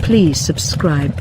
Please subscribe.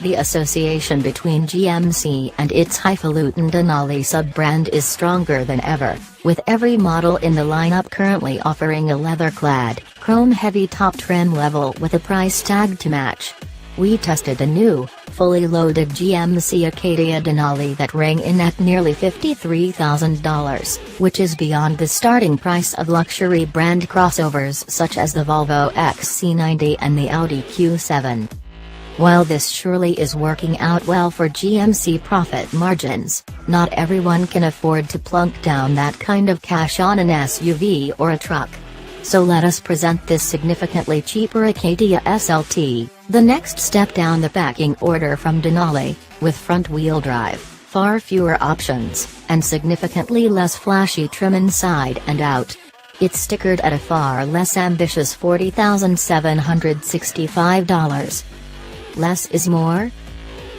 The association between GMC and its highfalutin Denali sub-brand is stronger than ever, with every model in the lineup currently offering a leather-clad, chrome-heavy top trim level with a price tag to match. We tested a new, fully loaded GMC Acadia Denali that rang in at nearly $53,000, which is beyond the starting price of luxury brand crossovers such as the Volvo XC90 and the Audi Q7. While this surely is working out well for GMC profit margins, not everyone can afford to plunk down that kind of cash on an SUV or a truck. So let us present this significantly cheaper Acadia SLT, the next step down the pecking order from Denali, with front-wheel drive, far fewer options, and significantly less flashy trim inside and out. It's stickered at a far less ambitious $40,765. Less is more?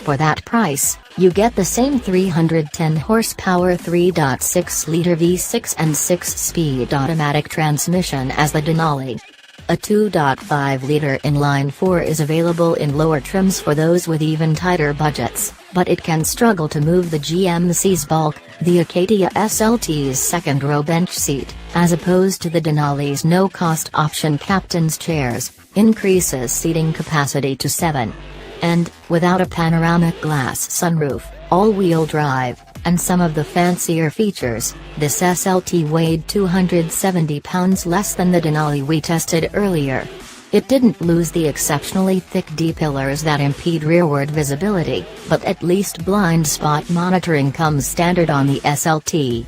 For that price, you get the same 310 horsepower 3.6-liter V6 and 6-speed automatic transmission as the Denali. A 2.5-liter inline-4 is available in lower trims for those with even tighter budgets, but it can struggle to move the GMC's bulk, the Acadia SLT's second-row bench seat, as opposed to the Denali's no-cost option captain's chairs, increases seating capacity to 7. And, without a panoramic glass sunroof, all-wheel drive, and some of the fancier features, this SLT weighed 270 pounds less than the Denali we tested earlier. It didn't lose the exceptionally thick D-pillars that impede rearward visibility, but at least blind spot monitoring comes standard on the SLT.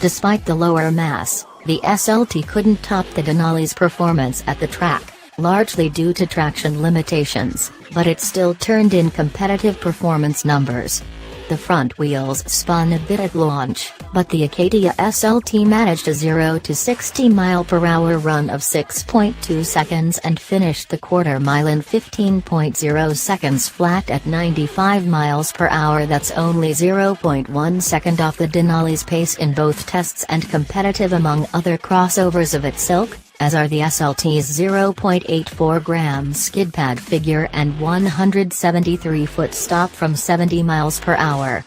Despite the lower mass, the SLT couldn't top the Denali's performance at the track, largely due to traction limitations, but it still turned in competitive performance numbers. The front wheels spun a bit at launch, but the Acadia SLT managed a 0 to 60 mph run of 6.2 seconds and finished the quarter mile in 15.0 seconds flat at 95 mph. That's only 0.1 second off the Denali's pace in both tests and competitive among other crossovers of its ilk, as are the SLT's 0.84-gram skid pad figure and 173-foot stop from 70 mph.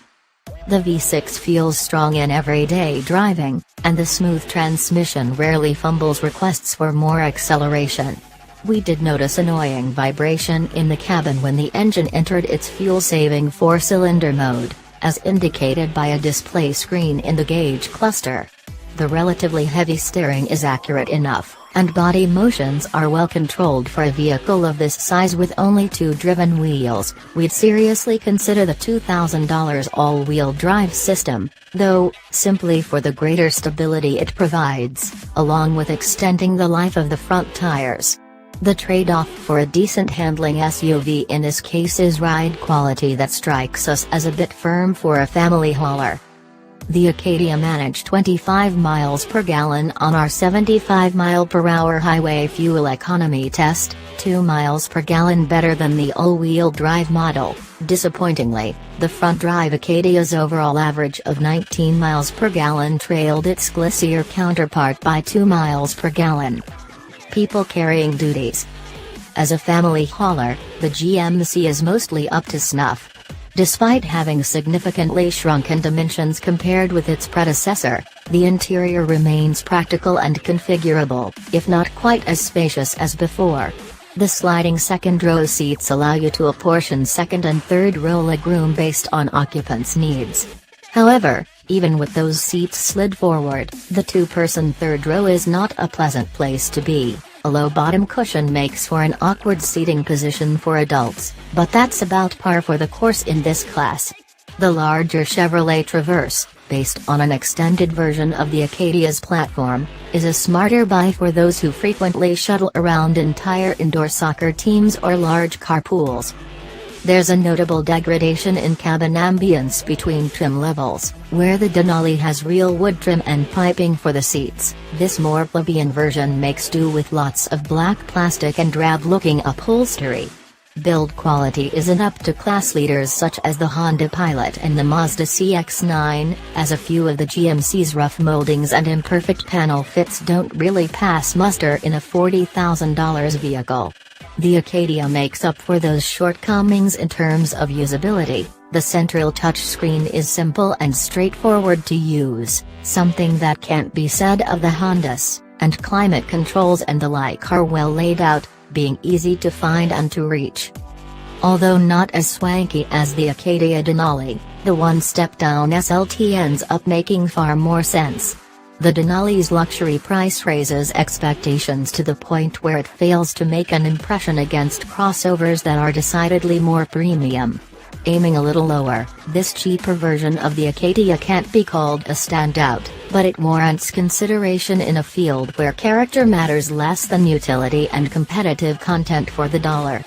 The V6 feels strong in everyday driving, and the smooth transmission rarely fumbles requests for more acceleration. We did notice annoying vibration in the cabin when the engine entered its fuel-saving 4-cylinder mode, as indicated by a display screen in the gauge cluster. The relatively heavy steering is accurate enough, and body motions are well controlled for a vehicle of this size with only 2 driven wheels. We'd seriously consider the $2,000 all-wheel drive system, though, simply for the greater stability it provides, along with extending the life of the front tires. The trade-off for a decent handling SUV in this case is ride quality that strikes us as a bit firm for a family hauler. The Acadia managed 25 miles per gallon on our 75 mph highway fuel economy test, 2 miles per gallon better than the all-wheel drive model. Disappointingly, the front-drive Acadia's overall average of 19 miles per gallon trailed its glissier counterpart by 2 miles per gallon. People carrying duties. As a family hauler, the GMC is mostly up to snuff. Despite having significantly shrunken dimensions compared with its predecessor, the interior remains practical and configurable, if not quite as spacious as before. The sliding second-row seats allow you to apportion second and third-row legroom based on occupants' needs. However, even with those seats slid forward, the two-person third row is not a pleasant place to be. A low bottom cushion makes for an awkward seating position for adults, but that's about par for the course in this class. The larger Chevrolet Traverse, based on an extended version of the Acadia's platform, is a smarter buy for those who frequently shuttle around entire indoor soccer teams or large carpools. There's a notable degradation in cabin ambience between trim levels, where the Denali has real wood trim and piping for the seats. This more plebeian version makes do with lots of black plastic and drab-looking upholstery. build quality isn't up to class leaders such as the Honda Pilot and the Mazda CX-9, as a few of the GMC's rough moldings and imperfect panel fits don't really pass muster in a $40,000 vehicle. The Acadia makes up for those shortcomings in terms of usability. The central touchscreen is simple and straightforward to use, something that can't be said of the Hondas, and climate controls and the like are well laid out, being easy to find and to reach. Although not as swanky as the Acadia Denali, the one-step-down SLT ends up making far more sense. The Denali's luxury price raises expectations to the point where it fails to make an impression against crossovers that are decidedly more premium. Aiming a little lower, this cheaper version of the Acadia can't be called a standout, but it warrants consideration in a field where character matters less than utility and competitive content for the dollar.